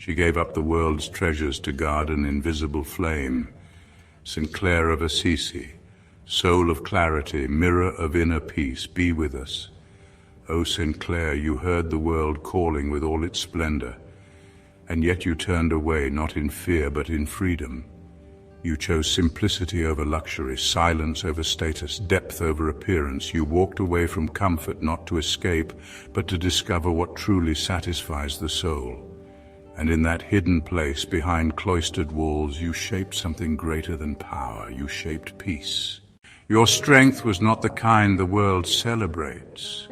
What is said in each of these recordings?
She gave up the world's treasures to guard an invisible flame. St. Clare of Assisi, soul of clarity, mirror of inner peace, be with us. O St. Clare, you heard the world calling with all its splendor, and yet you turned away, not in fear but in freedom. You chose simplicity over luxury, silence over status, depth over appearance. You walked away from comfort not to escape, but to discover what truly satisfies the soul. And in that hidden place, behind cloistered walls, you shaped something greater than power. You shaped peace. Your strength was not the kind the world celebrates.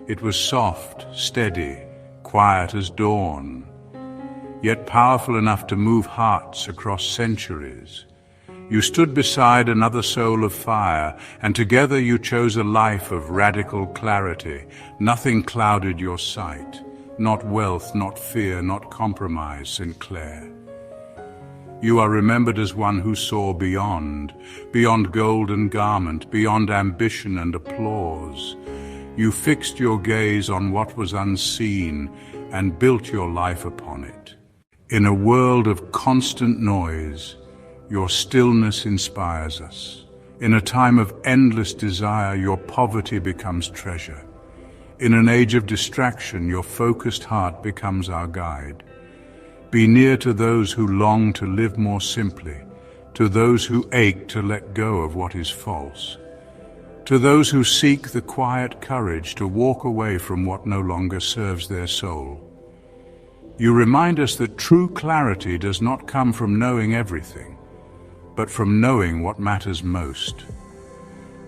It was soft, steady, quiet as dawn, yet powerful enough to move hearts across centuries. You stood beside another soul of fire, and together you chose a life of radical clarity. Nothing clouded your sight, not wealth, not fear, not compromise, St. Clare. You are remembered as one who saw beyond gold and garment, beyond ambition and applause. You fixed your gaze on what was unseen and built your life upon it. In a world of constant noise, your stillness inspires us. In a time of endless desire, your poverty becomes treasure. In an age of distraction, your focused heart becomes our guide. Be near to those who long to live more simply, to those who ache to let go of what is false, to those who seek the quiet courage to walk away from what no longer serves their soul. You remind us that true clarity does not come from knowing everything, but from knowing what matters most.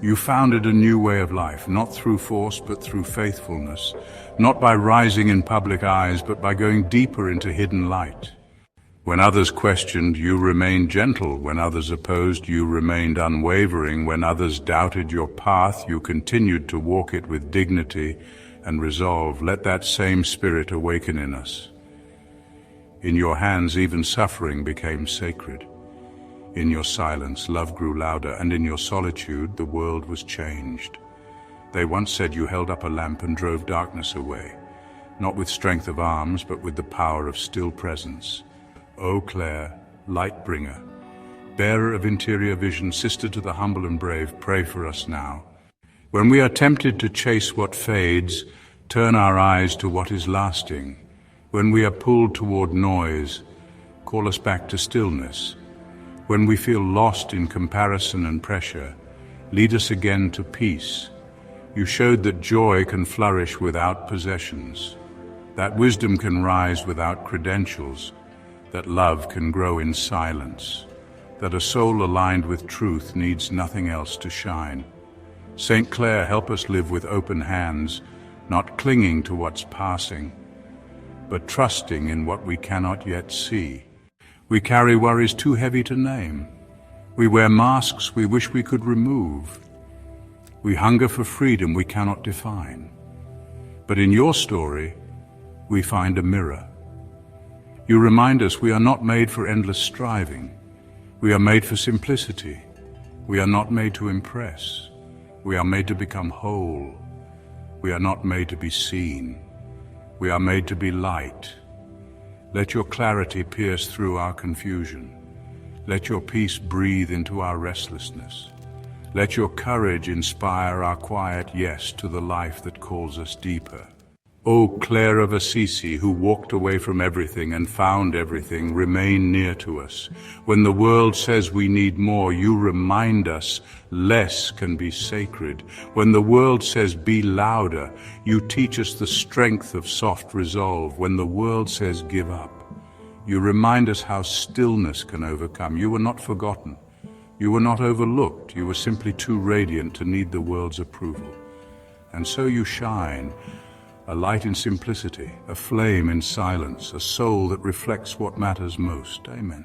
You founded a new way of life, not through force but through faithfulness, not by rising in public eyes but by going deeper into hidden light. When others questioned, you remained gentle. When others opposed, you remained unwavering. When others doubted your path, you continued to walk it with dignity and resolve. Let that same spirit awaken in us. In your hands, even suffering became sacred. In your silence, love grew louder, and in your solitude, the world was changed. They once said you held up a lamp and drove darkness away, not with strength of arms, but with the power of still presence. O Clare, light bringer, bearer of interior vision, sister to the humble and brave, pray for us now. When we are tempted to chase what fades, turn our eyes to what is lasting. When we are pulled toward noise, call us back to stillness. When we feel lost in comparison and pressure, lead us again to peace. You showed that joy can flourish without possessions, that wisdom can rise without credentials, that love can grow in silence, that a soul aligned with truth needs nothing else to shine. St. Clare, help us live with open hands, not clinging to what's passing, but trusting in what we cannot yet see. We carry worries too heavy to name. We wear masks we wish we could remove. We hunger for freedom we cannot define. But in your story, we find a mirror. You remind us we are not made for endless striving. We are made for simplicity. We are not made to impress. We are made to become whole. We are not made to be seen. We are made to be light. Let your clarity pierce through our confusion. Let your peace breathe into our restlessness. Let your courage inspire our quiet yes to the life that calls us deeper. O Clare of Assisi, who walked away from everything and found everything, remain near to us. When the world says we need more, you remind us less can be sacred. When the world says be louder, you teach us the strength of soft resolve. When the world says give up, you remind us how stillness can overcome. You were not forgotten. You were not overlooked. You were simply too radiant to need the world's approval. And so you shine, a light in simplicity, a flame in silence, a soul that reflects what matters most. Amen.